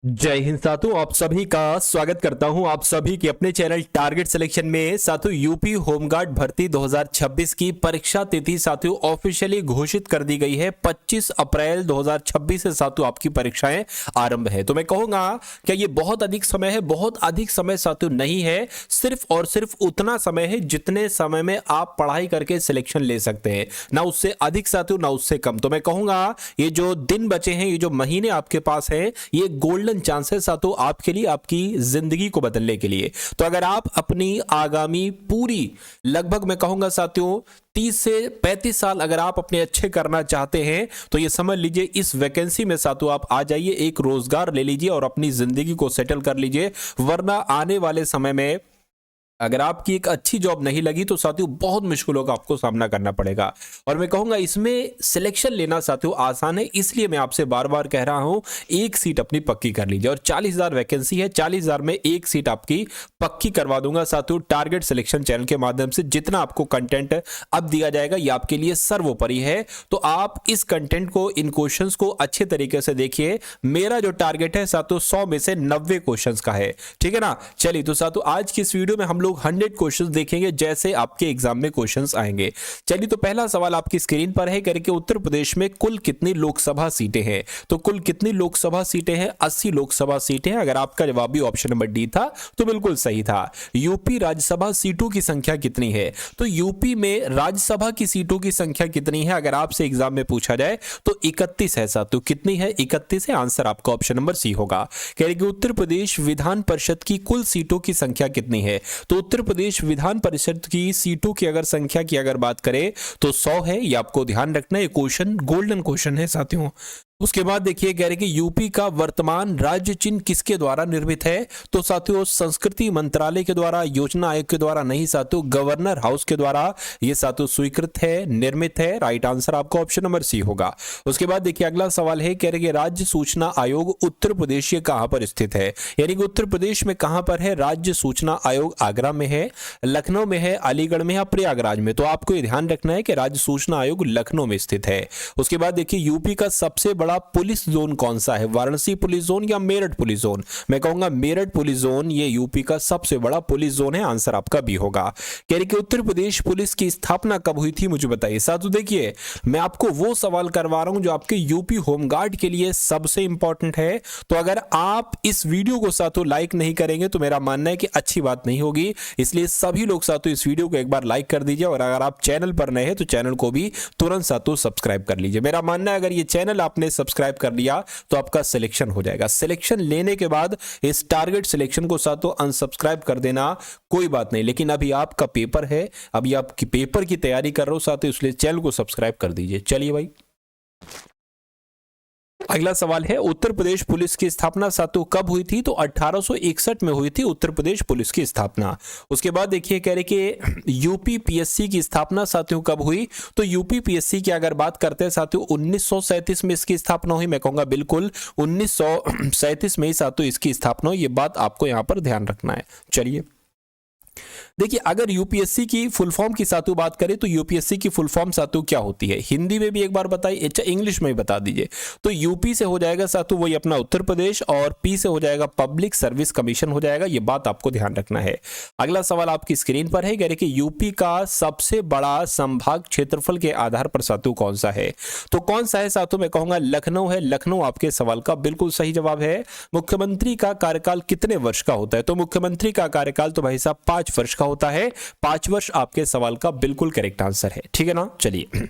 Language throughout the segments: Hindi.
जय हिंद साथियों, आप सभी का स्वागत करता हूं आप सभी के अपने चैनल टारगेट सिलेक्शन में। साथियों, यूपी होमगार्ड भर्ती 2026 की परीक्षा तिथि साथियों ऑफिशियली घोषित कर दी गई है। 25 अप्रैल 2026 से साथियों आपकी परीक्षाएं आरंभ है। तो मैं कहूंगा क्या ये बहुत अधिक समय है? बहुत अधिक समय साथियों नहीं है, सिर्फ और सिर्फ उतना समय है जितने समय में आप पढ़ाई करके सिलेक्शन ले सकते हैं, ना उससे अधिक साथियों ना उससे कम। तो मैं कहूंगा ये जो दिन बचे हैं, ये जो महीने आपके पास है, ये गोल्डन चांसेस साथियों आपके लिए, आपकी जिंदगी को बदलने के लिए। तो अगर आप अपनी आगामी पूरी लगभग मैं कहूंगा साथियों 30 से 35 साल अगर आप अपने अच्छे करना चाहते हैं तो ये समझ लीजिए इस वैकेंसी में साथियों आप आ जाइए, एक रोजगार ले लीजिए और अपनी जिंदगी को सेटल कर लीजिए। वरना आने वाले समय में अगर आपकी एक अच्छी जॉब नहीं लगी तो साथियों बहुत मुश्किलों का आपको सामना करना पड़ेगा। और मैं कहूंगा इसमें सिलेक्शन लेना साथियों आसान है, इसलिए मैं आपसे बार बार कह रहा हूं एक सीट अपनी पक्की कर लीजिए। और 40,000 वैकेंसी है, 40,000 में एक सीट आपकी पक्की करवा दूंगा साथियों टारगेट सिलेक्शन चैनल के माध्यम से। जितना आपको कंटेंट अब दिया जाएगा ये आपके लिए सर्वोपरि है, तो आप इस कंटेंट को, इन क्वेश्चंस को अच्छे तरीके से देखिए। मेरा जो टारगेट है साथियों 100 में से 90 क्वेश्चंस का है, ठीक है ना। चलिए तो साथियों आज की इस वीडियो में हम लोग 100 क्वेश्चंस देखेंगे जैसे आपके एग्जाम में क्वेश्चंस आएंगे। चलिए तो पहला सवाल आपकी स्क्रीन पर है, करके उत्तर प्रदेश में कुल कितनी लोकसभा सीटें हैं? तो कुल कितनी लोकसभा सीटें हैं? 80 लोकसभा सीटें हैं। अगर आपका जवाब भी ऑप्शन नंबर डी था तो बिल्कुल सही था। यूपी राज्यसभा सीटों की संख्या कितनी है? तो यूपी में राज्यसभा की सीटों की संख्या कितनी है अगर आपसे एग्जाम में पूछा जाए तो 31 है साथियों। कितनी है? 31 है। आंसर आपका ऑप्शन नंबर सी होगा। कह रहे कि उत्तर प्रदेश विधान परिषद की कुल सीटों की संख्या कितनी है? तो उत्तर प्रदेश विधान परिषद की सीटों की अगर संख्या की अगर बात करें तो 100 है। ये आपको ध्यान रखना है, ये क्वेश्चन गोल्डन क्वेश्चन है साथियों। उसके बाद देखिए कह रहे कि यूपी का वर्तमान राज्य चिन्ह किसके द्वारा निर्मित है? तो साथियों संस्कृति मंत्रालय के द्वारा, योजना आयोग के द्वारा नहीं साथियों, गवर्नर हाउस के द्वारा ये साथियों स्वीकृत है, निर्मित है। राइट आंसर आपका ऑप्शन नंबर सी होगा। उसके बाद देखिए अगला सवाल है, कह रहे कि राज्य सूचना आयोग उत्तर प्रदेश ये कहां पर स्थित है? यानी कि उत्तर प्रदेश में कहां पर है राज्य सूचना आयोग? आगरा में है, लखनऊ में है, अलीगढ़ में है, प्रयागराज में? तो आपको ये ध्यान रखना है कि राज्य सूचना आयोग लखनऊ में स्थित है। उसके बाद देखिए यूपी का सबसे बड़ा पुलिस जोन कौन सा है? वाराणसी पुलिस जोन या मेरठ पुलिस जोन? मैं कहूंगा मेरठ पुलिस जोन ये यूपी का सबसे बड़ा पुलिस जोन है। आंसर आपका बी होगा। कह रहे कि उत्तर प्रदेश पुलिस की स्थापना कब हुई थी? मुझे बताइए साथियों। देखिए मैं आपको वो सवाल करवा रहा हूं जो आपके यूपी होमगार्ड के लिए सबसे इंपॉर्टेंट है। तो अगर आप इस वीडियो को साथियों लाइक नहीं करेंगे तो मेरा मानना है कि अच्छी बात नहीं होगी। इसलिए सभी लोग साथियों इस वीडियो को एक बार लाइक कर दीजिए और अगर आप चैनल पर नए हैं तो चैनल को भी तुरंत साथियों सब्सक्राइब कर लीजिए। मेरा मानना है अगर ये चैनल आपने सब्सक्राइब कर लिया तो आपका सिलेक्शन हो जाएगा। सिलेक्शन लेने के बाद इस टारगेट सिलेक्शन को साथियों अनसब्सक्राइब कर देना कोई बात नहीं, लेकिन अभी आपका पेपर है, अभी आप पेपर की तैयारी कर रहे हो साथियों, इसलिए चैनल को सब्सक्राइब कर दीजिए। चलिए भाई अगला सवाल है, उत्तर प्रदेश पुलिस की स्थापना साथियों कब हुई थी? तो 1861 में हुई थी उत्तर प्रदेश पुलिस की स्थापना। उसके बाद देखिए कह रहे कि यूपी पीएससी की स्थापना साथियों कब हुई? तो यूपी पीएससी की अगर बात करते हैं साथियों 1937 में इसकी स्थापना हुई। मैं कहूंगा बिल्कुल 1937 में ही साथियों इसकी स्थापना हुई। ये बात आपको यहां पर ध्यान रखना है। चलिए देखिए अगर यूपीएससी की फुल फॉर्म की साथियों बात करें तो यूपीएससी की फुल फॉर्म साथियों क्या होती है? हिंदी में भी एक बार बताइए, अच्छा इंग्लिश में भी बता दीजिए। तो यूपी से हो जाएगा साथियों वही अपना उत्तर प्रदेश, और पी से हो जाएगा पब्लिक सर्विस कमीशन हो जाएगा। ये बात आपको ध्यान रखना है। अगला सवाल आपकी स्क्रीन पर है, कह रहे कि यूपी का सबसे बड़ा संभाग क्षेत्रफल के आधार पर साथियों कौन सा है? तो कौन सा है साथियों? मैं कहूंगा लखनऊ है। लखनऊ आपके सवाल का बिल्कुल सही जवाब है। मुख्यमंत्री का कार्यकाल कितने वर्ष का होता है? तो मुख्यमंत्री का कार्यकाल तो भाई साहब 5 वर्ष का होता है। 5 वर्ष आपके सवाल का बिल्कुल करेक्ट आंसर है, ठीक है ना। चलिए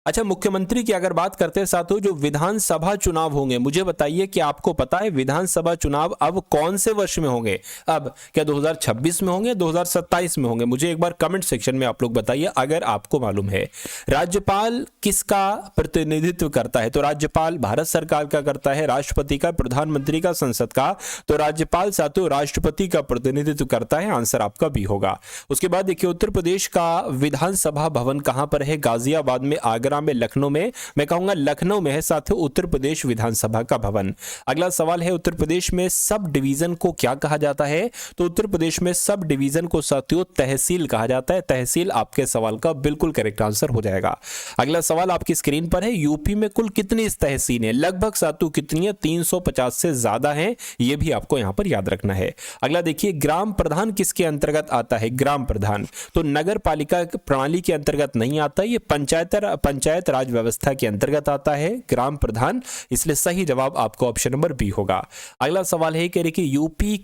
अच्छा मुख्यमंत्री की अगर बात करते हैं साथियों जो विधानसभा चुनाव होंगे, मुझे बताइए कि आपको पता है विधानसभा चुनाव अब कौन से वर्ष में होंगे? अब क्या 2026 में होंगे, 2027 में होंगे? मुझे एक बार कमेंट सेक्शन में आप लोग बताइए अगर आपको मालूम है। राज्यपाल किसका प्रतिनिधित्व करता है? तो राज्यपाल भारत सरकार का करता है, राष्ट्रपति का, प्रधानमंत्री का, संसद का? तो राज्यपाल साथियों राष्ट्रपति का प्रतिनिधित्व करता है। आंसर आपका बी होगा। उसके बाद देखिए उत्तर प्रदेश का विधानसभा भवन कहां पर है? गाजियाबाद में, आगरा गुरुग्राम में, लखनऊ में, मैं कहूंगा लखनऊ में है साथियों उत्तर प्रदेश विधानसभा का भवन। अगला सवाल है उत्तर प्रदेश में सब डिवीजन को क्या कहा जाता है? तो उत्तर प्रदेश में सब डिवीजन को साथियों तहसील कहा जाता है। तहसील आपके सवाल का बिल्कुल करेक्ट आंसर हो जाएगा। अगला सवाल आपकी स्क्रीन पर है, यूपी में कुल कितनी तहसीलें? लगभग साथियों कितनी है? 350 से ज्यादा है, यह भी आपको यहां पर याद रखना है। अगला देखिए, ग्राम प्रधान किसके अंतर्गत आता है? ग्राम प्रधान तो नगर पालिका प्रणाली के अंतर्गत नहीं आता, ये पंचायत राज व्यवस्था के अंतर्गत आता है ग्राम प्रधान, इसलिए सही जवाब आपको ऑप्शन नंबर बी होगा। अगला सवाल है कि यूपी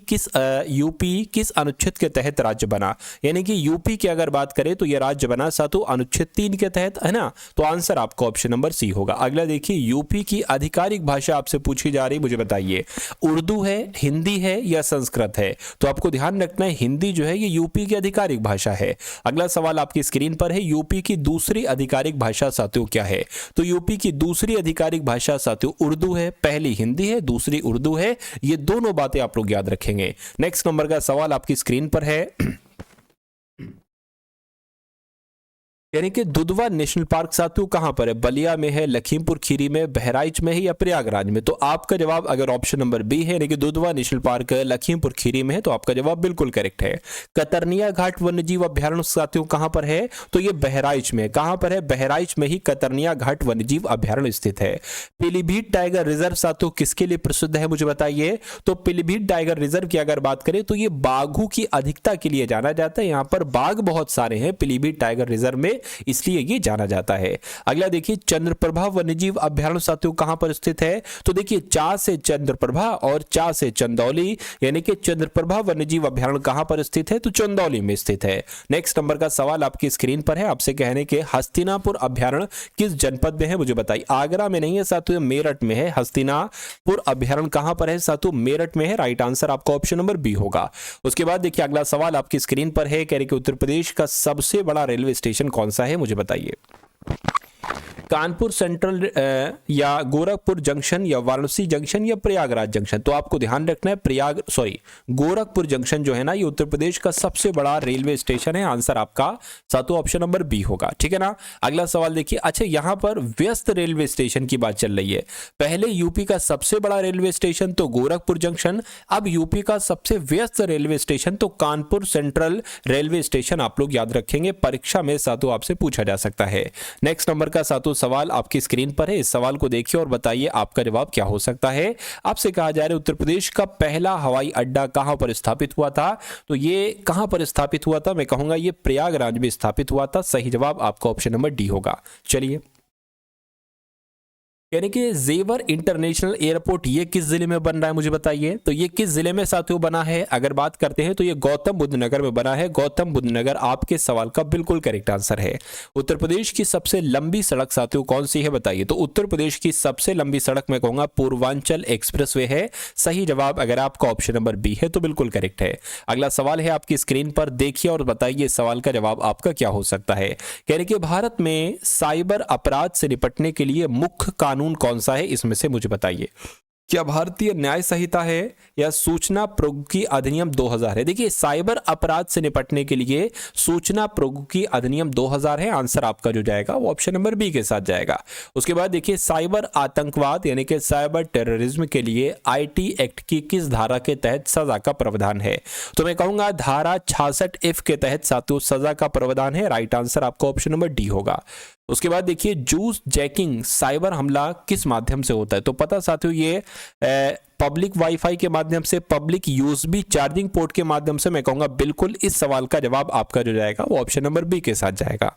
किस अनुच्छेद के तहत राज्य बना? यानी कि यूपी की अगर बात करें तो यह राज्य बना साथियों अनुच्छेद 3 के तहत, है ना? तो आंसर आपको ऑप्शन नंबर सी होगा। अगला देखिए, यूपी की आधिकारिक भाषा आपसे पूछी जा रही, मुझे बताइए उर्दू है, हिंदी है या संस्कृत है? तो आपको ध्यान रखना है हिंदी जो है ये यूपी की आधिकारिक भाषा है। अगला सवाल आपकी स्क्रीन पर है, यूपी की दूसरी आधिकारिक भाषा साथियों क्या है? तो यूपी की दूसरी आधिकारिक भाषा साथियों उर्दू है, पहली हिंदी है, दूसरी उर्दू है, ये दोनों बातें आप लोग याद रखेंगे। नेक्स्ट नंबर का सवाल आपकी स्क्रीन पर है, यानी कि दुधवा नेशनल पार्क साथियों कहां पर है? बलिया में है, लखीमपुर खीरी में, बहराइच में है या प्रयागराज में? तो आपका जवाब अगर ऑप्शन नंबर बी है, यानी कि दुधवा नेशनल पार्क लखीमपुर खीरी में है, तो आपका जवाब बिल्कुल करेक्ट है। कतरनिया घाट वन्यजीव अभ्यारण्य साथियों कहां पर है? तो ये बहराइच में। कहां पर है? बहराइच में ही कतरनिया घाट वन्यजीव अभ्यारण्य स्थित है। पीलीभीत टाइगर रिजर्व साथियों किसके लिए प्रसिद्ध है, मुझे बताइए? तो पीलीभीत टाइगर रिजर्व की अगर बात करें तो ये बाघों की अधिकता के लिए जाना जाता है। यहां पर बाघ बहुत सारे हैं पीलीभीत टाइगर रिजर्व में, इसलिए ये जाना जाता है। अगला देखिए, चंद्रप्रभा वन्यजीव अभ्यारण्य साथियों कहां पर स्थित है? तो देखिए, चा से चंद्रप्रभा और चा से चंदौली, यानी कि चंद्रप्रभा वन्यजीव अभ्यारण्य कहां पर स्थित है? तो चंदौली में स्थित है। नेक्स्ट नंबर का सवाल आपकी स्क्रीन पर है, आपसे कहने के हस्तिनापुर अभ्यारण्य किस जनपद में है, मुझे बताइए? आगरा में नहीं है साथियों, मेरठ में है। हस्तिनापुर अभ्यारण्य कहां पर है साथियों? मेरठ में है। राइट आंसर आपका ऑप्शन नंबर बी होगा। उसके बाद देखिए अगला सवाल आपकी स्क्रीन पर है, कह रहे कि उत्तर प्रदेश का सबसे बड़ा रेलवे स्टेशन कौन सा है, मुझे बताइए? कानपुर सेंट्रल या गोरखपुर जंक्शन या वाराणसी जंक्शन या प्रयागराज जंक्शन? तो आपको ध्यान रखना है गोरखपुर जंक्शन जो है ना, ये उत्तर प्रदेश का सबसे बड़ा रेलवे स्टेशन है। आंसर आपका सातों ऑप्शन नंबर बी होगा, ठीक है ना? अगला सवाल देखिए, अच्छा यहां पर व्यस्त रेलवे स्टेशन की बात चल रही है। पहले यूपी का सबसे बड़ा रेलवे स्टेशन तो गोरखपुर जंक्शन, अब यूपी का सबसे व्यस्त रेलवे स्टेशन तो कानपुर सेंट्रल रेलवे स्टेशन। आप लोग याद रखेंगे, परीक्षा में सातों आपसे पूछा जा सकता है। नेक्स्ट नंबर का सातों सवाल आपकी स्क्रीन पर है, इस सवाल को देखिए और बताइए आपका जवाब क्या हो सकता है। आपसे कहा जा रहा है उत्तर प्रदेश का पहला हवाई अड्डा कहां पर स्थापित हुआ था? तो ये कहां पर स्थापित हुआ था? मैं कहूंगा ये प्रयागराज में स्थापित हुआ था। सही जवाब आपका ऑप्शन नंबर डी होगा। चलिए, यानी कि जेवर इंटरनेशनल एयरपोर्ट ये किस जिले में बन रहा है, मुझे बताइए? तो ये किस जिले में साथियों बना है? अगर बात करते हैं तो ये गौतम बुद्ध नगर में बना है। गौतम बुद्ध नगर आपके सवाल का बिल्कुल करेक्ट आंसर है। उत्तर प्रदेश की सबसे लंबी सड़क साथियों कौन सी है, बताइए? तो उत्तर प्रदेश की सबसे लंबी सड़क मैं कहूंगा पूर्वांचल एक्सप्रेसवे है। सही जवाब अगर आपका ऑप्शन नंबर बी है तो बिल्कुल करेक्ट है। अगला सवाल है आपकी स्क्रीन पर, देखिए और बताइए इस सवाल का जवाब आपका क्या हो सकता है। कह रहे कि भारत में साइबर अपराध से निपटने के लिए मुख्य कानून कौन सा है, इसमें से मुझे बताइए? क्या भारतीय न्याय संहिता है या सूचना प्रौद्योगिकी अधिनियम 2000 है? देखिए, साइबर अपराध से निपटने के लिए सूचना प्रौद्योगिकी अधिनियम 2000 है। आंसर आपका जो जाएगा वो ऑप्शन नंबर बी के साथ जाएगा। उसके बाद देखिए, साइबर आतंकवाद यानी कि साइबर टेररिज्म के लिए आईटी एक्ट की किस धारा के तहत सजा का प्रावधान है? तो मैं कहूंगा धारा 66F के तहत साथियों सजा का प्रावधान है। राइट आंसर आपका ऑप्शन नंबर डी होगा। उसके बाद देखिए, जूस जैकिंग साइबर हमला किस माध्यम से होता है? तो पता साथियों ये पब्लिक वाईफाई के माध्यम से, पब्लिक यूएसबी चार्जिंग पोर्ट के माध्यम से। मैं कहूंगा बिल्कुल इस सवाल का जवाब आपका जो जाएगा वो ऑप्शन नंबर बी के साथ जाएगा।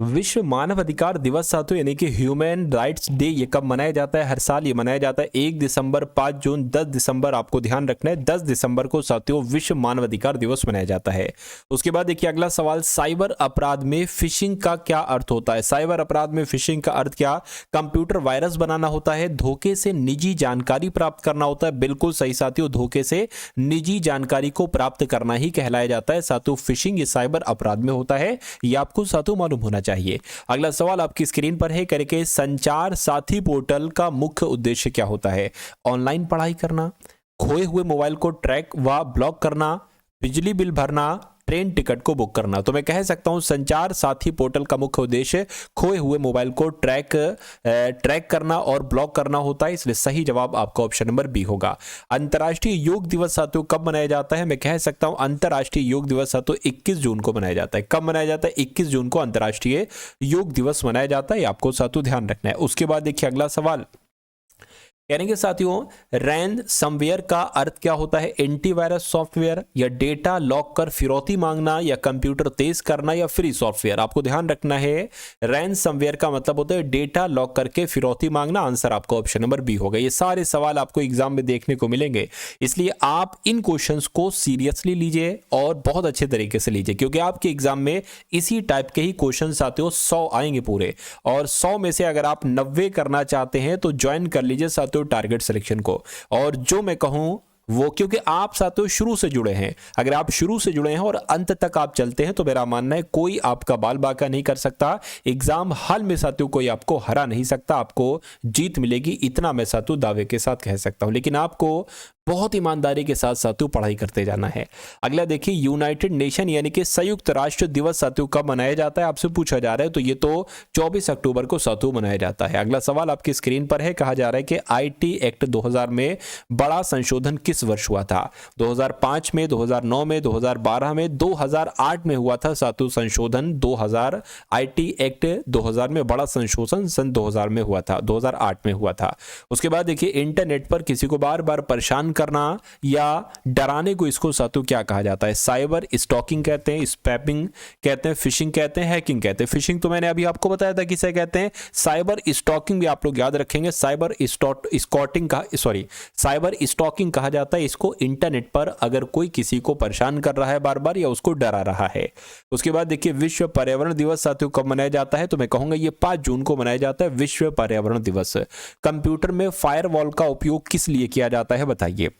विश्व मानव अधिकार दिवस साथियों यानी कि ह्यूमन राइट्स डे ये कब मनाया जाता है? हर साल ये मनाया जाता है 1 दिसंबर, 5 जून, 10 दिसंबर। आपको ध्यान रखना है 10 दिसंबर को साथियों विश्व मानव अधिकार दिवस मनाया जाता है। उसके बाद देखिए अगला सवाल, साइबर अपराध में फिशिंग का क्या अर्थ होता है? साइबर अपराध में फिशिंग का अर्थ क्या? कंप्यूटर वायरस बनाना होता है, धोखे से निजी जानकारी प्राप्त करना होता है। बिल्कुल सही साथियों, धोखे से निजी जानकारी को प्राप्त करना ही कहलाया जाता है साथियों फिशिंग। ये साइबर अपराध में होता है, ये आपको साथियों मालूम होना चाहिए। अगला सवाल आपकी स्क्रीन पर है, करके संचार साथी पोर्टल का मुख्य उद्देश्य क्या होता है? ऑनलाइन पढ़ाई करना, खोए हुए मोबाइल को ट्रैक व ब्लॉक करना, बिजली बिल भरना, ट्रेन टिकट को बुक करना। तो मैं कह सकता हूं संचार साथी पोर्टल का मुख्य उद्देश्य खोए हुए मोबाइल को ट्रैक करना और ब्लॉक करना होता है, इसलिए सही जवाब आपका ऑप्शन नंबर बी होगा। अंतर्राष्ट्रीय योग दिवस साथियों कब मनाया जाता है? मैं कह सकता हूं अंतर्राष्ट्रीय योग दिवस साथियों 21 जून को मनाया जाता है। कब मनाया जाता है? 21 जून को अंतर्राष्ट्रीय योग दिवस मनाया जाता है, आपको साथियों ध्यान रखना है। उसके बाद देखिए अगला सवाल कह रहे हैं साथियों रैनसमवेयर का अर्थ क्या होता है? एंटीवायरस सॉफ्टवेयर या डेटा लॉक कर फिरौती मांगना या कंप्यूटर तेज करना या फ्री सॉफ्टवेयर। आपको ध्यान रखना है रैनसमवेयर का मतलब होता है डेटा लॉक करके फिरौती मांगना। आंसर आपका ऑप्शन नंबर बी होगा। ये सारे सवाल आपको एग्जाम में देखने को मिलेंगे, इसलिए आप इन क्वेश्चंस को सीरियसली लीजिए और बहुत अच्छे तरीके से लीजिए, क्योंकि आपके एग्जाम में इसी टाइप के ही क्वेश्चन साथियों 100 आएंगे पूरे, और 100 में से अगर आप 90 करना चाहते हैं तो ज्वाइन कर लीजिए साथियों टारगेट सिलेक्शन को। और जो मैं कहूं वो, क्योंकि आप साथियों शुरू से जुड़े हैं, अगर आप शुरू से जुड़े हैं और अंत तक आप चलते हैं तो मेरा मानना है कोई आपका बाल बाका नहीं कर सकता। एग्जाम हॉल में साथियों कोई आपको हरा नहीं सकता, आपको जीत मिलेगी, इतना मैं साथियों दावे के साथ कह सकता हूं। लेकिन आपको बहुत ईमानदारी के साथ साथियों पढ़ाई करते जाना है। अगला देखिए यूनाइटेड नेशन यानी कि संयुक्त राष्ट्र दिवस साथियों कब मनाया जाता है? आपसे पूछा जा रहा है, तो ये तो 24 अक्टूबर को साथियों मनाया जाता है। अगला सवाल आपकी स्क्रीन पर है, कहा जा रहा है कि आईटी एक्ट 2000 में बड़ा संशोधन किस वर्ष हुआ था? 2005 में, 2009 में, 2012 में, 2008 में हुआ था साथियों संशोधन। 2000 आईटी एक्ट 2000 में बड़ा संशोधन सन 2000 में हुआ था, 2008 में हुआ था। उसके बाद देखिए इंटरनेट पर किसी को बार बार परेशान करना या डराने को, इसको साथियों क्या कहा जाता है? साइबर स्टॉकिंग कहते हैं, स्पैमिंग कहते हैं, फिशिंग कहते हैं, हैकिंग कहते हैं। फिशिंग तो मैंने अभी आपको बताया था किसे कहते हैं। साइबर स्टॉकिंग भी आप लोग याद रखेंगे, साइबर स्टॉकिंग कहा जाता है इसको, इंटरनेट पर अगर कोई किसी को परेशान कर रहा है बार बार या उसको डरा रहा है। उसके बाद देखिए विश्व पर्यावरण दिवस साथियों कब मनाया जाता है? तो मैं कहूंगा ये 5 जून को मनाया जाता है, विश्व पर्यावरण दिवस। कंप्यूटर में फायरवॉल का उपयोग किस लिए किया जाता है बताइए?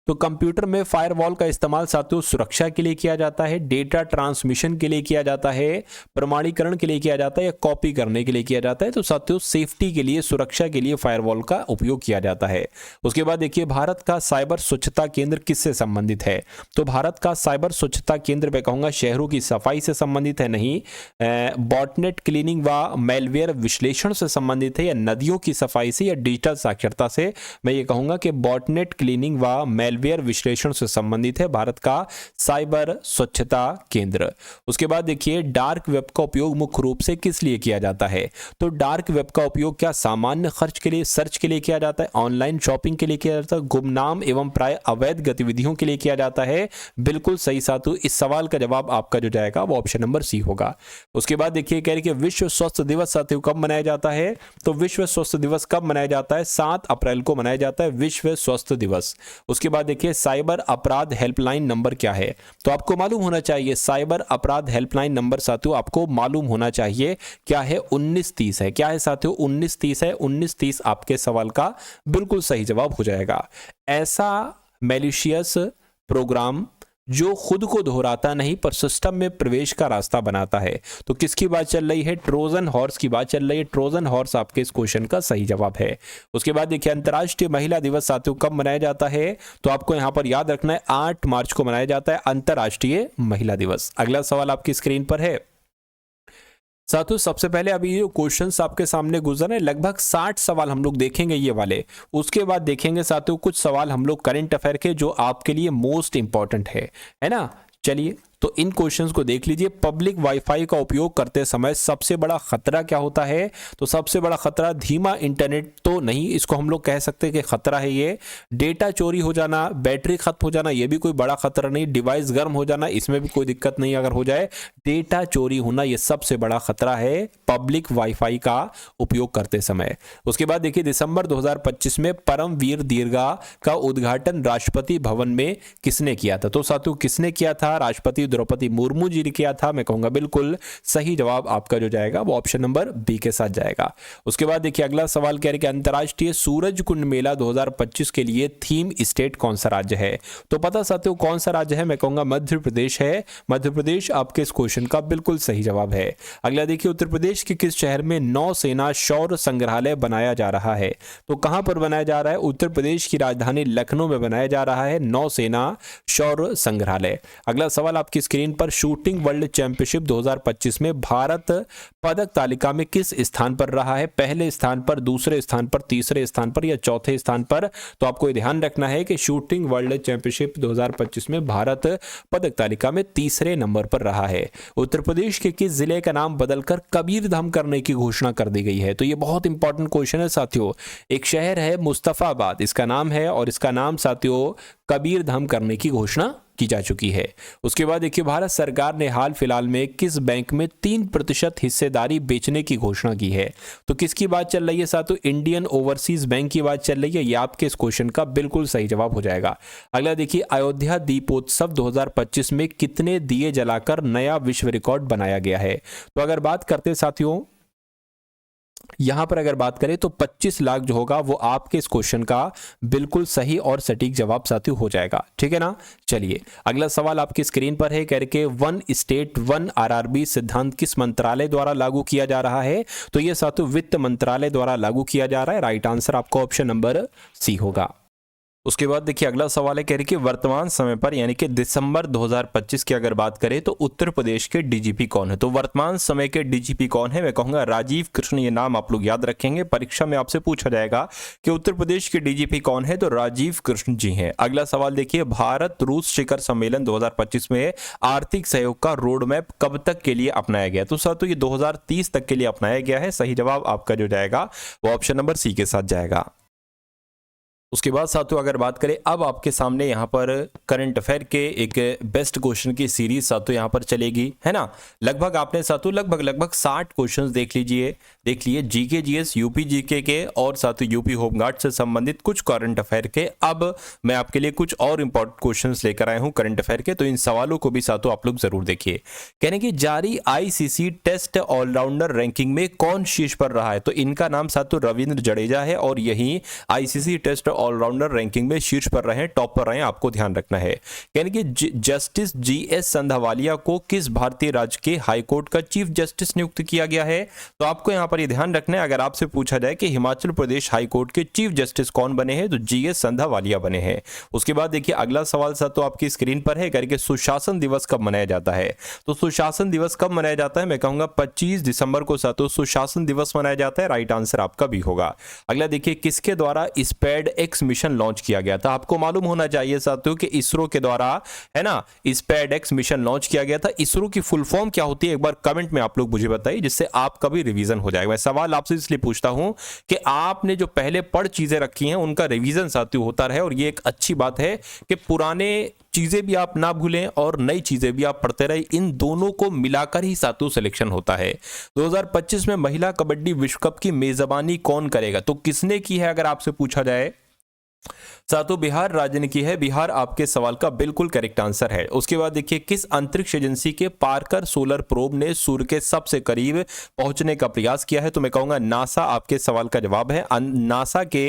तो कंप्यूटर में फायरवॉल का इस्तेमाल साथियों सुरक्षा के लिए किया जाता है, डेटा ट्रांसमिशन के लिए किया जाता है, प्रमाणीकरण के लिए किया जाता है या कॉपी करने के लिए किया जाता है। तो साथियों सेफ्टी के लिए, सुरक्षा के लिए फायरवॉल का उपयोग किया जाता है। उसके बाद देखिए भारत का साइबर स्वच्छता केंद्र किससे संबंधित है? तो भारत का साइबर स्वच्छता केंद्र मैं कहूंगा शहरों की सफाई से संबंधित है, नहीं बॉटनेट क्लीनिंग व मेलवेयर विश्लेषण से संबंधित है, या नदियों की सफाई से या डिजिटल साक्षरता से। मैं ये कहूंगा कि बॉटनेट क्लीनिंग व मेलवेयर विश्लेषण से संबंधित है भारत का साइबर स्वच्छता केंद्र। उसके बाद देखिए डार्क वेब का उपयोग मुख्य रूप से किस लिए किया जाता है? तो डार्क वेब का उपयोग क्या सामान्य खर्च के लिए, सर्च के लिए किया जाता है, ऑनलाइन शॉपिंग के लिए किया जाता है, गुमनाम एवं प्राय अवैध गतिविधियों के लिए किया जाता है? बिल्कुल सही साथियों, इस सवाल का जवाब आपका जो जाएगा वो ऑप्शन नंबर सी होगा। उसके बाद देखिए कह रहे कि विश्व स्वास्थ्य दिवस साथियों कब मनाया जाता है? तो विश्व स्वास्थ्य दिवस कब मनाया जाता है? 7 अप्रैल को मनाया जाता है विश्व स्वास्थ्य दिवस। उसके बाद देखिए साइबर अपराध हेल्पलाइन नंबर क्या है? तो आपको मालूम होना चाहिए साइबर अपराध हेल्पलाइन नंबर साथियों आपको मालूम होना चाहिए क्या है? 1930 है। क्या है साथियों? 1930 है। 1930 आपके सवाल का बिल्कुल सही जवाब हो जाएगा। ऐसा मैलिशियस प्रोग्राम जो खुद को दोहराता नहीं पर सिस्टम में प्रवेश का रास्ता बनाता है। तो किसकी बात चल रही है? ट्रोजन हॉर्स की बात चल रही है। ट्रोजन हॉर्स आपके इस क्वेश्चन का सही जवाब है। उसके बाद देखिए अंतर्राष्ट्रीय महिला दिवस साथियों कब मनाया जाता है? तो आपको यहां पर याद रखना है 8 मार्च को मनाया जाता है अंतर्राष्ट्रीय महिला दिवस। अगला सवाल आपकी स्क्रीन पर है साथियों। सबसे पहले अभी ये क्वेश्चंस आपके सामने गुजर रहे हैं, लगभग 60 सवाल हम लोग देखेंगे ये वाले। उसके बाद देखेंगे साथियों कुछ सवाल हम लोग करंट अफेयर के जो आपके लिए मोस्ट इंपॉर्टेंट है ना। चलिए तो इन क्वेश्चंस को देख लीजिए। पब्लिक वाईफाई का उपयोग करते समय सबसे बड़ा खतरा क्या होता है? तो सबसे बड़ा खतरा धीमा इंटरनेट तो नहीं, इसको हम लोग कह सकते हैं कि खतरा है ये। डेटा चोरी हो जाना, बैटरी खत्म हो जाना, ये भी कोई बड़ा खतरा नहीं। डिवाइस गर्म हो जाना, इसमें भी कोई दिक्कत नहीं अगर हो जाए। डेटा चोरी होना ये सबसे बड़ा खतरा है पब्लिक वाईफाई का उपयोग करते समय। उसके बाद देखिए दिसंबर 2025 में परमवीर दीर्घा का उद्घाटन राष्ट्रपति भवन में किसने किया था? तो साथियों किसने किया था? राष्ट्रपति द्रौपदी मुर्मू जी ने किया था? मैं कहूंगा बिल्कुल सही जवाब आपका जो जाएगा वो ऑप्शन नंबर बी के साथ जाएगा। उसके बाद देखिए अगला सवाल कह रहे कि अंतर्राष्ट्रीय सूरज कुंड मेला 2025 के लिए थीम स्टेट कौन सा राज्य है? तो पता साथियों कौन सा राज्य है? मैं कहूंगा मध्य प्रदेश है। मध्य प्रदेश आपके इस क्वेश्चन का बिल्कुल सही जवाब है। अगला देखिए उत्तर प्रदेश के किस शहर में नौसेना शौर्य संग्रहालय बनाया जा रहा है? तो कहां पर बनाया जा रहा है? उत्तर प्रदेश की राजधानी लखनऊ में बनाया जा रहा है नौसेना शौर्य संग्रहालय। अगला सवाल आपकी स्क्रीन पर, शूटिंग वर्ल्ड चैंपियनशिप 2025 में भारत पदक तालिका में किस स्थान पर रहा है? पहले स्थान पर, दूसरे स्थान पर, तीसरे स्थान पर या चौथे स्थान पर? तो आपको ये ध्यान रखना है कि शूटिंग वर्ल्ड चैंपियनशिप 2025 में भारत पदक तालिका में तीसरे नंबर पर रहा है। उत्तर प्रदेश के किस जिले का नाम बदलकर कबीरधाम करने की घोषणा कर दी गई है? तो ये बहुत इंपॉर्टेंट क्वेश्चन है साथियों। एक शहर है मुस्तफाबाद इसका नाम है, और इसका नाम साथियों कबीरधाम करने की घोषणा की जा चुकी है। उसके बाद देखिए भारत सरकार ने हाल फिलहाल में किस बैंक में 3% हिस्सेदारी बेचने की घोषणा की है? तो किसकी बात चल रही है साथियों? इंडियन ओवरसीज बैंक की बात चल रही है। ये आपके इस क्वेश्चन का बिल्कुल सही जवाब हो जाएगा। अगला देखिए अयोध्या दीपोत्सव 2025 में कितने दिए जलाकर नया विश्व रिकॉर्ड बनाया गया है? तो अगर बात करते हैं साथियों यहां पर अगर बात करें तो 25 लाख जो होगा वो आपके इस क्वेश्चन का बिल्कुल सही और सटीक जवाब साथियों हो जाएगा। ठीक है ना। चलिए अगला सवाल आपकी स्क्रीन पर है, कह रहे कि वन स्टेट वन आरआरबी सिद्धांत किस मंत्रालय द्वारा लागू किया जा रहा है? तो यह साथियों वित्त मंत्रालय द्वारा लागू किया जा रहा है। राइट आंसर आपका ऑप्शन नंबर सी होगा। उसके बाद देखिए अगला सवाल है, कह रही कि वर्तमान समय पर यानी कि दिसंबर 2025 की अगर बात करें तो उत्तर प्रदेश के डीजीपी कौन है? तो वर्तमान समय के डीजीपी कौन है? मैं कहूंगा राजीव कृष्ण। ये नाम आप लोग याद रखेंगे, परीक्षा में आपसे पूछा जाएगा कि उत्तर प्रदेश के डीजीपी कौन है, तो राजीव कृष्ण जी हैं। अगला सवाल देखिए भारत रूस शिखर सम्मेलन 2025 में आर्थिक सहयोग का रोड मैप कब तक के लिए अपनाया गया? तो साथियों ये 2030 तक के लिए अपनाया गया है। सही जवाब आपका जो जाएगा वो ऑप्शन नंबर सी के साथ जाएगा। उसके बाद साथियों अगर बात करें अब आपके सामने यहाँ पर करंट अफेयर के एक बेस्ट क्वेश्चन की सीरीज साथियों यहाँ पर चलेगी, है ना। लगभग आपने साथियों लगभग 60 क्वेश्चंस देख लिए जीके जीएस यूपी जीके के और साथियों यूपी होमगार्ड से संबंधित कुछ करंट अफेयर के। अब मैं आपके लिए कुछ और इंपॉर्टेंट क्वेश्चंस लेकर आया हूँ करंट अफेयर के, तो इन सवालों को भी साथियों आप लोग जरूर देखिए। कहने की जारी आईसीसी टेस्ट ऑलराउंडर रैंकिंग में कौन शीर्ष पर रहा है? तो इनका नाम साथियों रविंद्र जडेजा है और यही आईसीसी टेस्ट ऑलराउंडर रैंकिंग में शीर्ष पर रहे, टॉप पर रहे, आपको ध्यान रखना है। यानी कि जस्टिस जीएस संधावालिया को किस भारतीय राज्य के हाईकोर्ट का चीफ जस्टिस नियुक्त किया गया है? तो आपको यहां पर ये ध्यान रखना है, अगर आपसे पूछा जाए कि हिमाचल प्रदेश हाईकोर्ट के चीफ जस्टिस कौन बने हैं, तो जीएस संधावालिया बने हैं। उसके बाद देखिए अगला सवाल तो आपकी स्क्रीन पर है, करके सुशासन दिवस कब मनाया जाता है? तो सुशासन दिवस कब मनाया जाता है? मैं कहूंगा 25 दिसंबर को साथियों सुशासन दिवस मनाया जाता है। राइट आंसर आपका भी होगा। अगला देखिए किसके द्वारा स्पैड एक्स मिशन लॉन्च किया गया था? आपको मालूम होना चाहिए साथियों कि इसरो के द्वारा, है ना, स्पैड एक्स मिशन लॉन्च किया गया था। इसरो की फुल फॉर्म क्या होती है एक बार कमेंट में आप लोग मुझे बताइए, जिससे आपका भी रिवीजन हो जाएगा। मैं सवाल आपसे इसलिए पूछता हूं कि आपने जो पहले पढ़ चीजें रखी हैं उनका रिवीजन साथियों होता रहे, और ये एक अच्छी बात है कि पुराने चीजें भी आप ना भूलें और नई चीजें भी आप पढ़ते रहे। इन दोनों को मिलाकर ही साथियों सिलेक्शन होता है। 2025 में महिला कबड्डी विश्व कप की मेजबानी कौन करेगा? तो किसने की है अगर आपसे पूछा जाए साथियों बिहार राज्य ने की है। बिहार आपके सवाल का बिल्कुल करेक्ट आंसर है। उसके बाद देखिए किस अंतरिक्ष एजेंसी के पार्कर सोलर प्रोब ने सूर्य के सबसे करीब पहुंचने का प्रयास किया है? तो मैं कहूंगा नासा आपके सवाल का जवाब है। नासा के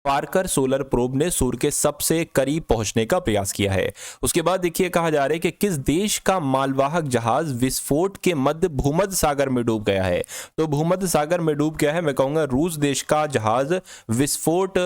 पार्कर सोलर प्रोब ने सूर्य के सबसे करीब पहुंचने का प्रयास किया है। उसके बाद देखिए कहा जा रहा है कि किस देश का मालवाहक जहाज विस्फोट के मध्य भूमध्य सागर में डूब गया है? तो भूमध्य सागर में डूब गया है, मैं कहूंगा रूस देश का जहाज विस्फोट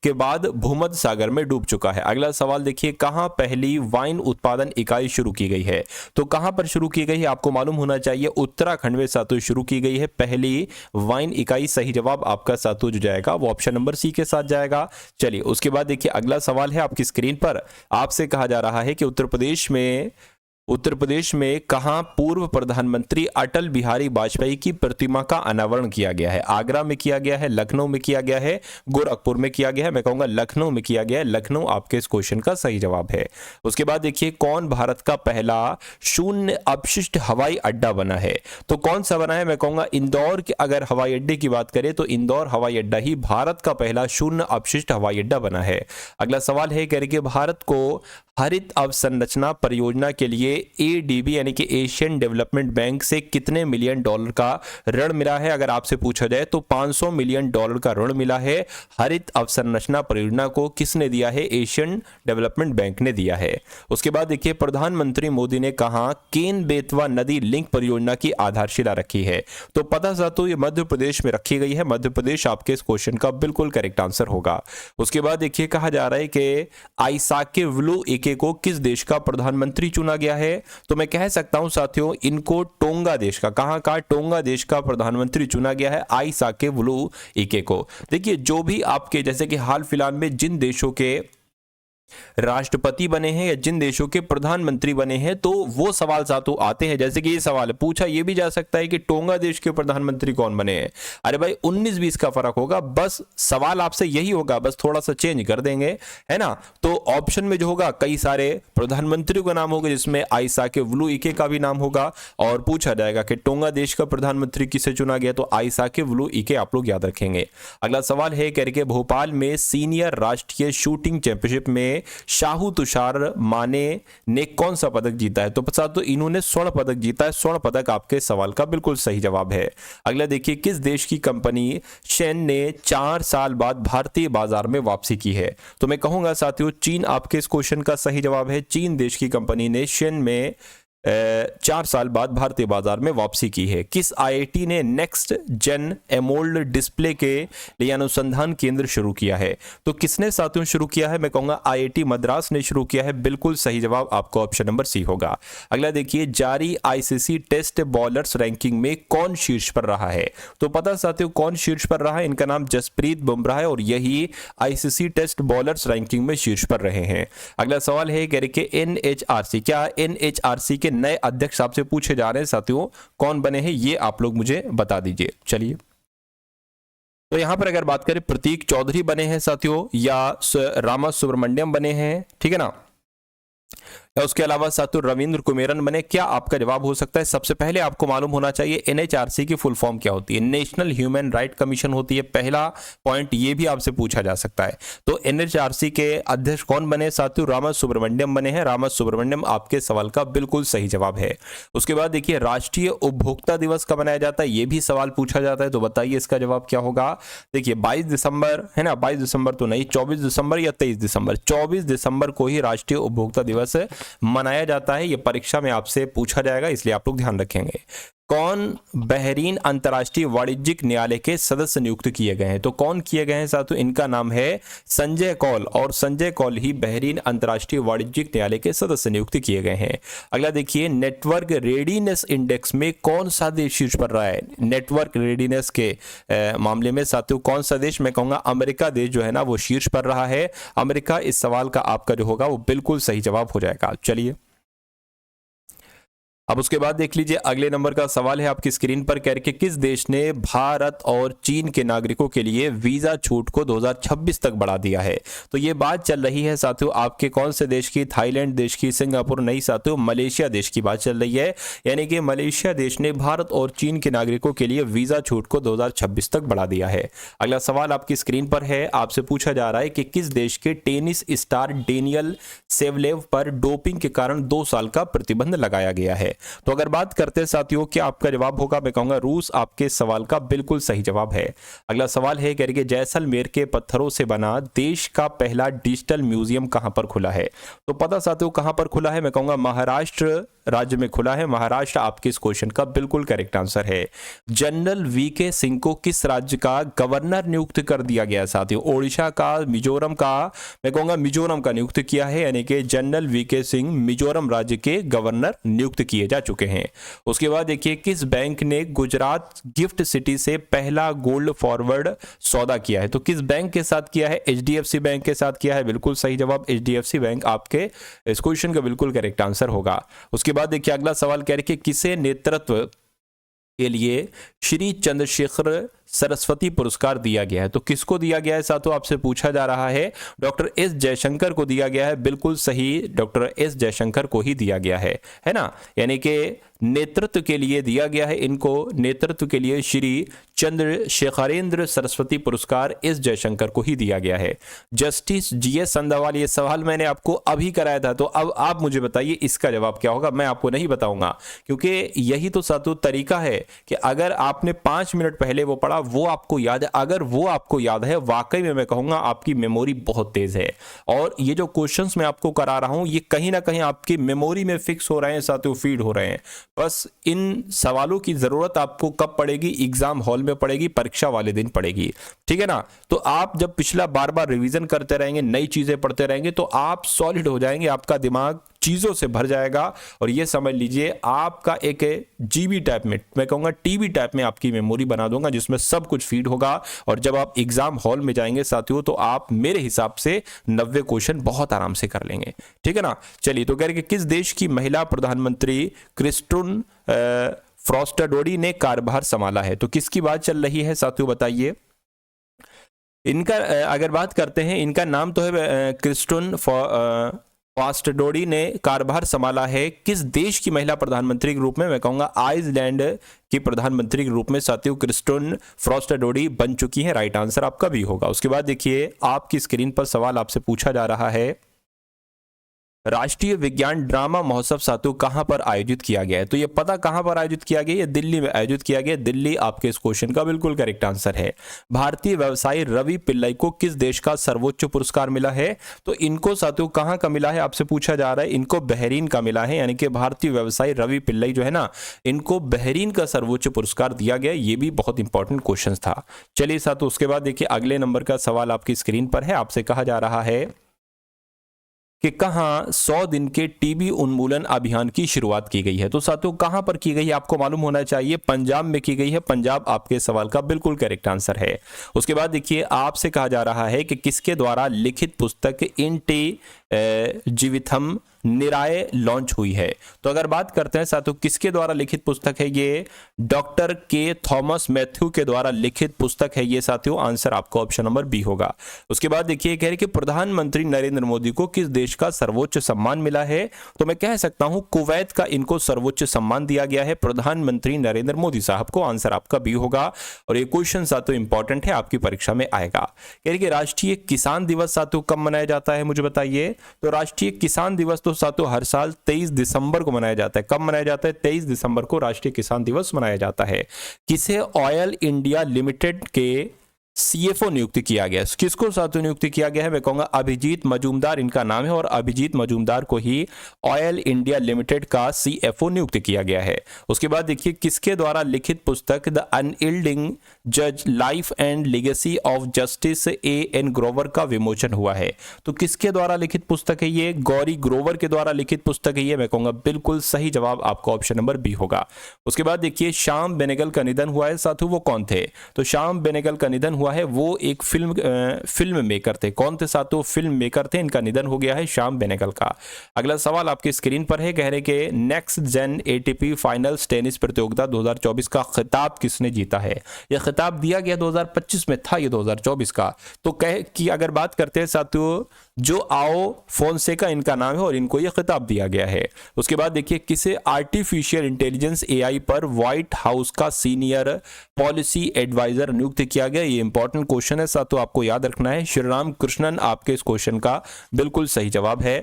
के बाद भूमध्य सागर में डूब चुका है। अगला सवाल देखिए कहां पहली वाइन उत्पादन इकाई शुरू की गई है? तो कहां पर शुरू की गई है आपको मालूम होना चाहिए। उत्तराखंड में साथियों शुरू की गई है पहली वाइन इकाई। सही जवाब आपका साथियों जो जाएगा वो ऑप्शन नंबर सी के साथ जाएगा। चलिए उसके बाद देखिए अगला सवाल है आपकी स्क्रीन पर। आपसे कहा जा रहा है कि उत्तर प्रदेश में कहां पूर्व प्रधानमंत्री अटल बिहारी वाजपेयी की प्रतिमा का अनावरण किया गया है? आगरा में किया गया है, लखनऊ में किया गया है, गोरखपुर में किया गया है? मैं कहूंगा लखनऊ में किया गया है। लखनऊ आपके इस क्वेश्चन का सही जवाब है। उसके बाद देखिए कौन भारत का पहला शून्य अपशिष्ट हवाई अड्डा बना है? तो कौन सा बना है? मैं कहूंगा इंदौर के, अगर हवाई अड्डे की बात करें तो इंदौर हवाई अड्डा ही भारत का पहला शून्य अपशिष्ट हवाई अड्डा बना है। अगला सवाल है, कह रहे कि भारत को हरित अवसंरचना परियोजना के लिए एडीबी यानी कि एशियन डेवलपमेंट बैंक से कितने मिलियन डॉलर का ऋण मिला है? अगर आपसे पूछा जाए तो 500 मिलियन डॉलर का ऋण मिला है। हरित अवसंरचना परियोजना को किसने दिया है? एशियन डेवलपमेंट बैंक ने दिया है। उसके बाद देखिए, प्रधानमंत्री मोदी ने कहा केन बेतवा नदी लिंक परियोजना की आधारशिला रखी है? तो पता सा तो ये मध्य प्रदेश में रखी गई है। मध्य प्रदेश आपके इस क्वेश्चन का बिल्कुल करेक्ट आंसर होगा। उसके बाद देखिए, कहा जा रहा है कि आइसाकेवलु इके को किस देश का प्रधानमंत्री चुना गया है? तो मैं कह सकता हूं साथियों, इनको टोंगा देश का, कहां का? टोंगा देश का प्रधानमंत्री चुना गया है आइसाकेवलु इके को। देखिए, जो भी आपके जैसे कि हाल फिलहाल में जिन देशों के राष्ट्रपति बने हैं या जिन देशों के प्रधानमंत्री बने हैं, तो वो सवाल साथों आते हैं। जैसे कि ये सवाल पूछा ये भी जा सकता है कि टोंगा देश के प्रधानमंत्री कौन बने हैं। अरे भाई 19-20 का फर्क होगा, बस सवाल आपसे यही होगा, बस थोड़ा सा चेंज कर देंगे, है ना। तो ऑप्शन में जो होगा कई सारे प्रधानमंत्रियों का नाम होगा, जिसमें आइसाकेवलु इके का भी नाम होगा, और पूछा जाएगा कि टोंगा देश का प्रधानमंत्री किसे चुना गया, तो आइसाकेवलु इके आप लोग याद रखेंगे। अगला सवाल है करके, भोपाल में सीनियर राष्ट्रीय शूटिंग चैंपियनशिप में शाहू तुषार माने ने कौन सा पदक जीता है? तो पता तो इन्होंने स्वर्ण पदक जीता है। स्वर्ण पदक आपके सवाल का बिल्कुल सही जवाब है। अगला देखिए, किस देश की कंपनी शेन ने 4 साल बाद भारतीय बाजार में वापसी की है? तो मैं कहूंगा साथियों, चीन आपके इस क्वेश्चन का सही जवाब है। चीन देश की कंपनी ने शेन में 4 साल बाद भारतीय बाजार में वापसी की है। किस आईआईटी ने नेक्स्ट जेन एमोल्ड डिस्प्ले के लिए अनुसंधान केंद्र शुरू किया है? तो किसने साथियों शुरू किया है? मैं कहूंगा आईआईटी मद्रास ने शुरू किया है। बिल्कुल सही जवाब आपको ऑप्शन नंबर सी होगा। अगला देखिए, जारी आईसीसी टेस्ट बॉलर्स रैंकिंग में कौन शीर्ष पर रहा है? तो पता साथियों कौन शीर्ष पर रहा है? इनका नाम जसप्रीत बुमराह है, और यही आईसीसी टेस्ट बॉलर्स रैंकिंग में शीर्ष पर रहे हैं। अगला सवाल है कि एनएचआरसी, क्या एनएचआरसी के नए अध्यक्ष आपसे पूछे जा रहे हैं साथियों, कौन बने हैं? ये आप लोग मुझे बता दीजिए। चलिए, तो यहां पर अगर बात करें, प्रतीक चौधरी बने हैं साथियों, या रामा सुब्रमण्यम बने हैं, ठीक है ना, या उसके अलावा साथियों रविंद्र कुमेरन बने? क्या आपका जवाब हो सकता है? सबसे पहले आपको मालूम होना चाहिए एनएचआरसी की फुल फॉर्म क्या होती है। नेशनल ह्यूमन राइट कमीशन होती है। पहला पॉइंट ये भी आपसे पूछा जा सकता है। तो एनएचआरसी के अध्यक्ष कौन बने साथियों? रामा सुब्रमण्यम बने हैं। रामा सुब्रमण्यम आपके सवाल का बिल्कुल सही जवाब है। उसके बाद देखिए, राष्ट्रीय उपभोक्ता दिवस कब मनाया जाता है? ये भी सवाल पूछा जाता है, तो बताइए इसका जवाब क्या होगा। देखिए 22 दिसंबर है ना, 22 दिसंबर तो नहीं, 24 दिसंबर या 23 दिसंबर, 24 दिसंबर को ही राष्ट्रीय उपभोक्ता दिवस मनाया जाता है। यह परीक्षा में आपसे पूछा जाएगा, इसलिए आप लोग ध्यान रखेंगे। कौन बहरीन अंतर्राष्ट्रीय वाणिज्यिक न्यायालय के सदस्य नियुक्त किए गए हैं? तो कौन किए गए हैं साथियों? इनका नाम है संजय कौल, और संजय कौल ही बहरीन अंतर्राष्ट्रीय वाणिज्यिक न्यायालय के सदस्य नियुक्त किए गए हैं। अगला देखिए, नेटवर्क रेडीनेस इंडेक्स में कौन सा देश शीर्ष पर रहा है? नेटवर्क रेडीनेस के मामले में साथियों कौन सा देश? मैं कहूंगा अमेरिका देश जो है ना, वो शीर्ष पर रहा है। अमेरिका इस सवाल का आपका जो होगा वो बिल्कुल सही जवाब हो जाएगा। चलिए, अब उसके बाद देख लीजिए, अगले नंबर का सवाल है आपकी स्क्रीन पर, कह के किस देश ने भारत और चीन के नागरिकों के लिए वीजा छूट को 2026 तक बढ़ा दिया है? तो ये बात चल रही है साथियों आपके कौन से देश की? थाईलैंड देश की, सिंगापुर नहीं साथियों, मलेशिया देश की बात चल रही है। यानी कि मलेशिया देश ने भारत और चीन के नागरिकों के लिए वीजा छूट को 2026 तक बढ़ा दिया है। अगला सवाल आपकी स्क्रीन पर है, आपसे पूछा जा रहा है कि किस देश के टेनिस स्टार डेनियल सेवलेव पर डोपिंग के कारण 2 साल का प्रतिबंध लगाया गया है? तो अगर बात करते हैं साथियों क्या आपका जवाब होगा? मैं कहूंगा रूस आपके सवाल का बिल्कुल सही जवाब है। अगला सवाल है कि जैसलमेर के पत्थरों से बना देश का पहला डिजिटल म्यूजियम कहां पर खुला है? तो पता साथियों कहां पर खुला है? मैं कहूंगा महाराष्ट्र राज्य में खुला है। महाराष्ट्र आपके इस क्वेश्चन का बिल्कुल करेक्ट आंसर है। जनरल वीके सिंह को किस राज्य का गवर्नर नियुक्त कर दिया गया साथियों? ओडिशा का, मिजोरम का? मैं कहूंगा मिजोरम का नियुक्त किया है। यानी कि जनरल वीके सिंह मिजोरम राज्य के गवर्नर नियुक्त किए जा चुके हैं। उसके बाद देखिए, किस बैंक ने गुजरात गिफ्ट सिटी से पहला गोल्ड फॉरवर्ड सौदा किया है? तो किस बैंक के साथ किया है? एचडीएफसी बैंक के साथ किया है। बिल्कुल सही जवाब एचडीएफसी बैंक आपके इस क्वेश्चन का बिल्कुल करेक्ट आंसर होगा। उसके बाद देखिए, अगला सवाल कह रहे कि किसे नेतृत्व के लिए श्री चंद्रशेखर सरस्वती पुरस्कार दिया गया है? तो किसको दिया गया है साथियों आपसे पूछा जा रहा है? डॉक्टर एस जयशंकर को दिया गया है। बिल्कुल सही, डॉक्टर एस जयशंकर को ही दिया गया है ना। यानी कि नेतृत्व के लिए दिया गया है। इनको नेतृत्व के लिए श्री चंद्रशेखरेंद्र सरस्वती पुरस्कार एस जयशंकर को ही दिया गया है। जस्टिस जीएस संधावाल, ये सवाल मैंने आपको अभी कराया था, तो अब आप मुझे बताइए इसका जवाब क्या होगा। मैं आपको नहीं बताऊंगा, क्योंकि यही तो सातु तरीका है कि अगर आपने 5 मिनट पहले वो पढ़ा, वो आपको याद है। अगर वो आपको याद है, वाकई में मैं कहूंगा आपकी मेमोरी बहुत तेज है। और ये जो क्वेश्चंस मैं आपको करा रहा हूं, ये कहीं ना कहीं आपकी मेमोरी में फिक्स हो रहे हैं, साथियों फीड हो रहे हैं। बस इन सवालों की जरूरत आपको कब पड़ेगी? एग्जाम हॉल में पड़ेगी, परीक्षा वाले दिन पड़ेगी, ठीक है ना। तो आप जब पिछला बार बार रिवीजन करते रहेंगे, नई चीजें पढ़ते रहेंगे, तो आप सॉलिड हो जाएंगे, आपका दिमाग चीजों से भर जाएगा। और ये समझ लीजिए आपका एक जीबी टाइप में, मैं कहूंगा टीबी टाइप में आपकी मेमोरी बना दूंगा, जिसमें सब कुछ फीड होगा। और जब आप एग्जाम हॉल में जाएंगे साथियों, तो आप मेरे हिसाब से 90 क्वेश्चन बहुत आराम से कर लेंगे, ठीक है ना। चलिए, तो कह रहे कि किस देश की महिला प्रधानमंत्री क्रिस्टुन फ्रॉस्टाडोडी ने कार्यभार संभाला है? तो किसकी बात चल रही है साथियों, बताइए। इनका अगर बात करते हैं, इनका नाम तो है क्रिस्टुन फ्रॉस्टाडोडी ने कार्यभार संभाला है किस देश की महिला प्रधानमंत्री के रूप में? मैं कहूंगा आइसलैंड की प्रधानमंत्री के रूप में साथियों क्रिस्टुन फ्रॉस्टाडोडी बन चुकी है। राइट आंसर आपका भी होगा। उसके बाद देखिए, आपकी स्क्रीन पर सवाल आपसे पूछा जा रहा है, राष्ट्रीय विज्ञान ड्रामा महोत्सव साथियों कहां पर आयोजित किया गया है? तो ये पता कहां पर आयोजित किया गया? ये दिल्ली में आयोजित किया गया। दिल्ली आपके इस क्वेश्चन का बिल्कुल करेक्ट आंसर है। भारतीय व्यवसायी रवि पिल्लई को किस देश का सर्वोच्च पुरस्कार मिला है? तो इनको साथियों कहां का मिला है आपसे पूछा जा रहा है। इनको बहरीन का मिला है, यानी कि भारतीय व्यवसायी रवि पिल्लई जो है ना, इनको बहरीन का सर्वोच्च पुरस्कार दिया गया। ये भी बहुत इंपॉर्टेंट क्वेश्चन था। चलिए साथियों, उसके बाद देखिए अगले नंबर का सवाल आपकी स्क्रीन पर है। आपसे कहा जा रहा है कि कहां 100 दिन के टीबी उन्मूलन अभियान की शुरुआत की गई है? तो साथियों कहां पर की गई है आपको मालूम होना चाहिए। पंजाब में की गई है। पंजाब आपके सवाल का बिल्कुल करेक्ट आंसर है। उसके बाद देखिए, आपसे कहा जा रहा है कि किसके द्वारा लिखित पुस्तक इंटी जीविथम निराय लॉन्च हुई है? तो अगर बात करते हैं साथियों किसके द्वारा लिखित पुस्तक है, ये डॉक्टर के थॉमस मैथ्यू के द्वारा लिखित पुस्तक है ये साथियों। आंसर आपका ऑप्शन नंबर बी होगा। उसके बाद देखिए, कह रहे कि प्रधानमंत्री नरेंद्र मोदी को किस देश का सर्वोच्च सम्मान मिला है? तो मैं कह सकता हूं कुवैत का इनको सर्वोच्च सम्मान दिया गया है, प्रधानमंत्री नरेंद्र मोदी साहब को। आंसर आपका बी होगा। और ये क्वेश्चन साथियों इंपॉर्टेंट है, आपकी परीक्षा में आएगा। कह रहे कि राष्ट्रीय किसान दिवस साथियों कब मनाया जाता है, मुझे बताइए। तो राष्ट्रीय किसान दिवस तो साथियों हर साल 23 दिसंबर को मनाया जाता है। कब मनाया जाता है? 23 दिसंबर को राष्ट्रीय किसान दिवस मनाया जाता है। किसे ऑयल इंडिया लिमिटेड के सीएफओ नियुक्त किया गया? किसको साथियों नियुक्त किया गया है? मैं कहूंगा अभिजीत मजूमदार इनका नाम है, और अभिजीत मजूमदार को ही ऑयल इंडिया लिमिटेड का सीएफओ नियुक्त किया गया है। उसके बाद देखिए, किसके द्वारा लिखित पुस्तक द अनयील्डिंग जज life and legacy of justice A N Grover का विमोचन हुआ है? तो किसके द्वारा लिखित पुस्तक है ये? गौरी ग्रोवर के द्वारा लिखित पुस्तक है ये। मैं कहूंगा बिल्कुल सही जवाब आपका ऑप्शन नंबर बी होगा। उसके बाद देखिए, श्याम बेनेगल का निधन हुआ है साथियों, वो कौन थे? तो श्याम बेनेगल का निधन हुआ है, वो एक फिल्म मेकर थे। कौन थे साथियों? फिल्म मेकर थे। इनका निधन हो गया है श्याम बेनेगल का। अगला सवाल आपकी स्क्रीन पर है। कह रहे कि next gen ATP finals tennis प्रतियोगिता 2024 का खिताब किसने जीता है? यह खिताब दिया गया 2025 में था, ये 2024 का। तो कह कि अगर बात करते हैं साथियों, जो आओ फोनसेका इनका नाम है, और इनको यह खिताब दिया गया है। उसके बाद देखिए, किसे आर्टिफिशियल इंटेलिजेंस एआई पर व्हाइट हाउस का सीनियर पॉलिसी एडवाइजर नियुक्त किया गया? ये इंपॉर्टेंट क्वेश्चन है साथियों, आपको याद रखना है। श्रीराम कृष्णन आपके इस क्वेश्चन का बिल्कुल सही जवाब है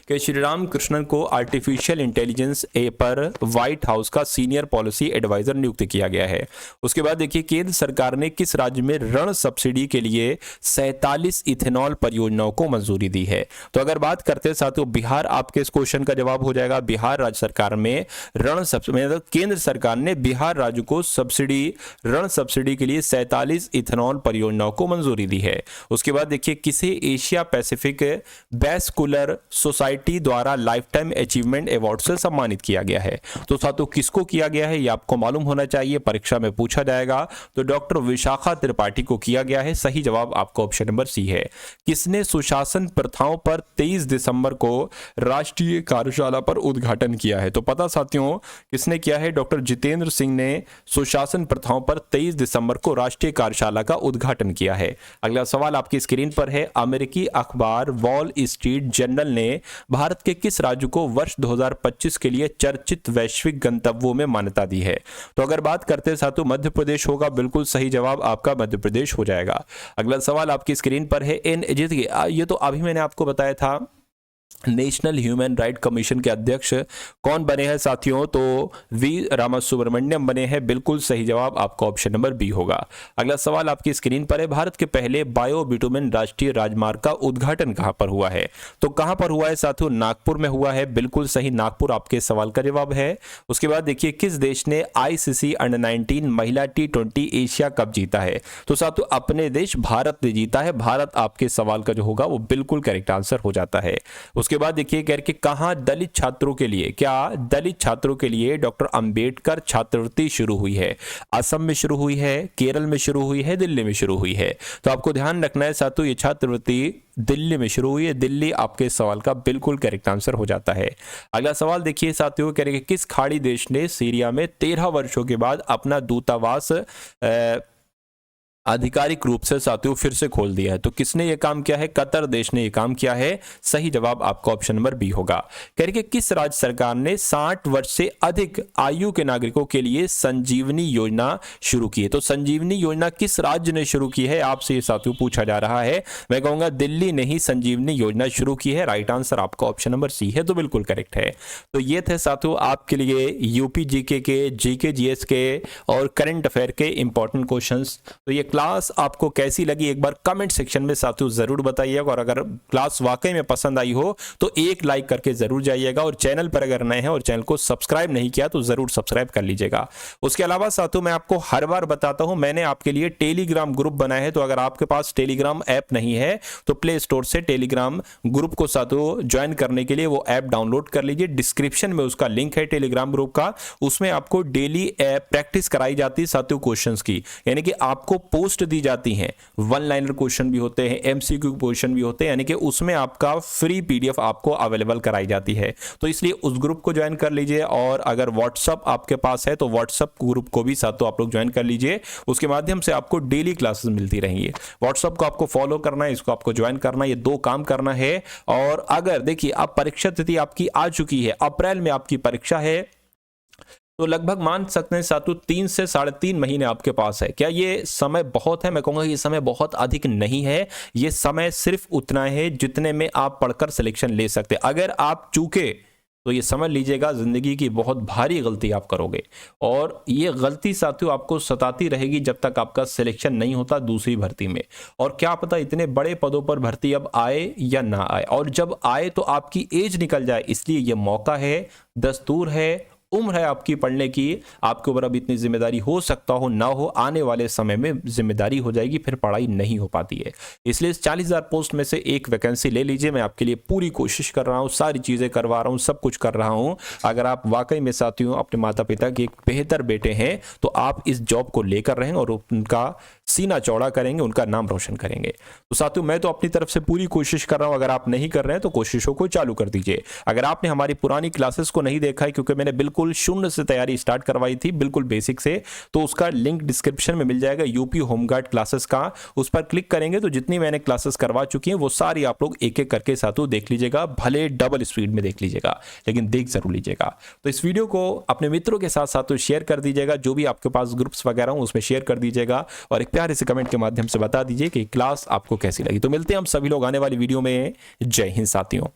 कि श्रीराम कृष्णन को आर्टिफिशियल इंटेलिजेंस पर व्हाइट हाउस का सीनियर पॉलिसी एडवाइजर नियुक्त किया गया है। उसके बाद देखिए, केंद्र सरकार ने किस राज्य में ऋण सब्सिडी के लिए 47 इथेनॉल परियोजनाओं को मंजूरी दी है? तो अगर बात करते हैं साथियों, बिहार आपके इस क्वेश्चन का जवाब हो जाएगा। बिहार राज्य सरकार में ऋण सब्सिडी, मतलब केंद्र सरकार ने बिहार राज्य को ऋण सब्सिडी के लिए 47 इथेनॉल परियोजनाओं को मंजूरी दी है। उसके बाद देखिए, किसे एशिया पैसिफिक वैस्कुलर सोसाइटी द्वारा लाइफ टाइम अचीवमेंट अवार्ड से सम्मानित किया गया है? तो साथियों किसको किया गया है ये आपको मालूम होना चाहिए, परीक्षा में पूछा जाएगा। तो डॉक्टर विशाखा त्रिपाठी को किया गया है। सही जवाब आपका ऑप्शन नंबर सी है। किसने सुशासन प्रथाओं पर 23 दिसंबर को राष्ट्रीय कार्यशाला पर उद्घाटन किया है? तो पता साथियों किसने किया है? डॉक्टर जितेंद्र सिंह ने सुशासन प्रथाओं पर 23 दिसंबर को राष्ट्रीय कार्यशाला का उद्घाटन किया है। अगला सवाल आपकी स्क्रीन पर है। अमेरिकी अखबार वॉल स्ट्रीट जर्नल ने ने भारत के किस राज्य को वर्ष 2025 के लिए चर्चित वैश्विक गंतव्यों में मान्यता दी है? तो अगर बात करते हैं साथियों, मध्य प्रदेश होगा, बिल्कुल सही जवाब आपका मध्य प्रदेश हो जाएगा। अगला सवाल आपकी स्क्रीन पर है। ये तो अभी मैंने आपको बताया था, नेशनल ह्यूमन राइट कमीशन के अध्यक्ष कौन बने हैं साथियों? तो वी रामासुब्रमण्यम बने हैं, बिल्कुल सही जवाब आपका ऑप्शन नंबर बी होगा। अगला सवाल आपकी स्क्रीन पर है। भारत के पहले बायो बिटुमेन राष्ट्रीय राजमार्ग का उद्घाटन कहां पर हुआ है? तो कहां पर हुआ है साथियों? नागपुर में हुआ है, बिल्कुल सही, नागपुर आपके सवाल का जवाब है। उसके बाद देखिए, किस देश ने ICC अंडर 19 महिला T20 एशिया कप जीता है? तो साथियों अपने देश भारत ने जीता है। भारत आपके सवाल का जो होगा वो बिल्कुल करेक्ट आंसर हो जाता है। उसके बाद देखिए कह के कहां दलित छात्रों के लिए, क्या दलित छात्रों के लिए डॉक्टर अंबेडकर छात्रवृत्ति शुरू हुई है? असम में शुरू हुई है, केरल में शुरू हुई है, दिल्ली में शुरू हुई है? तो आपको ध्यान रखना है साथियों, ये छात्रवृत्ति दिल्ली में शुरू हुई है। दिल्ली आपके सवाल का बिल्कुल करेक्ट आंसर हो जाता है। अगला सवाल देखिए साथियों, कह रहे किस खाड़ी देश ने सीरिया में 13 वर्षों के बाद अपना दूतावास आधिकारिक रूप से साथियों फिर से खोल दिया है? तो किसने यह काम किया है? कतर देश ने यह काम किया है। सही जवाब आपका ऑप्शन नंबर बी होगा। कह रहे कि किस राज्य सरकार ने 60 वर्ष से अधिक आयु के नागरिकों के लिए संजीवनी योजना शुरू की है? तो संजीवनी योजना किस राज्य ने शुरू की है, आपसे ये साथियों पूछा जा रहा है। मैं कहूंगा दिल्ली ने ही संजीवनी योजना शुरू की है। राइट आंसर आपका ऑप्शन नंबर सी है, तो बिल्कुल करेक्ट है। तो ये थे साथियों आपके लिए यूपी जीके के, जीके जीएस के और करंट अफेयर के इंपॉर्टेंट क्वेश्चंस। तो ये क्लास आपको कैसी लगी एक बार कमेंट सेक्शन में साथियों जरूर बताइएगा, और अगर क्लास वाकई में पसंद आई हो तो एक लाइक करके जरूर जाइएगा, और चैनल पर अगर नए हैं और चैनल को सब्सक्राइब नहीं किया तो जरूर सब्सक्राइब कर लीजिएगा। उसके अलावा साथियों मैं आपको हर बार बताता हूं, मैंने आपके लिए टेलीग्राम ग्रुप बनाया है, तो अगर आपके पास टेलीग्राम ऐप नहीं है तो प्ले स्टोर से टेलीग्राम ग्रुप को साथियों ज्वाइन करने के लिए वो ऐप डाउनलोड कर लीजिए। डिस्क्रिप्शन में उसका लिंक है टेलीग्राम ग्रुप का, उसमें आपको डेली प्रैक्टिस कराई जाती है साथियों क्वेश्चंस की, यानी कि आपको पोस्ट दी जाती हैं, वन लाइनर क्वेश्चन भी होते हैं, एमसीक्यू क्वेश्चन भी होते हैं, यानी कि उसमें आपका फ्री पीडीएफ आपको अवेलेबल कराई जाती है। तो इसलिए उस ग्रुप को ज्वाइन कर लीजिए, और अगर व्हाट्सअप आपके पास है तो व्हाट्सअप ग्रुप को भी साथ तो आप लोग ज्वाइन कर लीजिए। उसके माध्यम से आपको डेली क्लासेस मिलती रहेंगी। व्हाट्सअप को आपको फॉलो करना है, इसको आपको ज्वाइन करना है, ये दो काम करना है। और अगर देखिए अब परीक्षा तिथि आपकी आ चुकी है, अप्रैल में आपकी परीक्षा है, तो लगभग मान सकते हैं साथियों 3 से 3.5 महीने आपके पास है। क्या ये समय बहुत है? मैं कहूंगा ये समय बहुत अधिक नहीं है। ये समय सिर्फ उतना है जितने में आप पढ़कर सिलेक्शन ले सकते हैं। अगर आप चूके तो ये समझ लीजिएगा जिंदगी की बहुत भारी गलती आप करोगे, और ये गलती साथियों आपको सताती रहेगी जब तक आपका सिलेक्शन नहीं होता दूसरी भर्ती में। और क्या पता इतने बड़े पदों पर भर्ती अब आए या ना आए, और जब आए तो आपकी एज निकल जाए। इसलिए ये मौका है, दस्तूर है, उम्र है आपकी पढ़ने की। आपके ऊपर अब इतनी जिम्मेदारी हो सकता हो ना हो, आने वाले समय में जिम्मेदारी हो जाएगी, फिर पढ़ाई नहीं हो पाती है। इसलिए इस 40,000 पोस्ट में से एक वैकेंसी ले लीजिए। मैं आपके लिए पूरी कोशिश कर रहा हूँ, सारी चीज़ें करवा रहा हूँ, सब कुछ कर रहा हूँ। अगर आप वाकई में साथियों अपने माता पिता के एक बेहतर बेटे हैं तो आप इस जॉब को लेकर रहेंगे और उनका सीना चौड़ा करेंगे, उनका नाम रोशन करेंगे। तो साथियों मैं तो अपनी तरफ से पूरी कोशिश कर रहा हूं। अगर आप नहीं कर रहे हैं तो कोशिशों को चालू कर दीजिए। अगर आपने हमारी पुरानी क्लासेस को नहीं देखा है, क्योंकि मैंने बिल्कुल शून्य से तैयारी स्टार्ट करवाई थी, बिल्कुल बेसिक से, तो उसका लिंक डिस्क्रिप्शन में मिल जाएगा, यूपी होमगार्ड क्लासेस का। उस पर क्लिक करेंगे तो जितनी मैंने क्लासेस करवा चुकी हैं वो सारी आप लोग एक एक करके साथियों देख लीजिएगा। भले डबल स्पीड में देख लीजिएगा, लेकिन देख जरूर लीजिएगा। तो इस वीडियो को अपने मित्रों के साथ साथियों शेयर कर दीजिएगा, जो भी आपके पास ग्रुप्स वगैरह हो उसमें शेयर कर दीजिएगा, और एक प्यारे से कमेंट के माध्यम से बता दीजिए कि क्लास आपको कैसी लगी। तो मिलते हैं हम सभी लोग आने वाली वीडियो में। जय हिंद साथियों।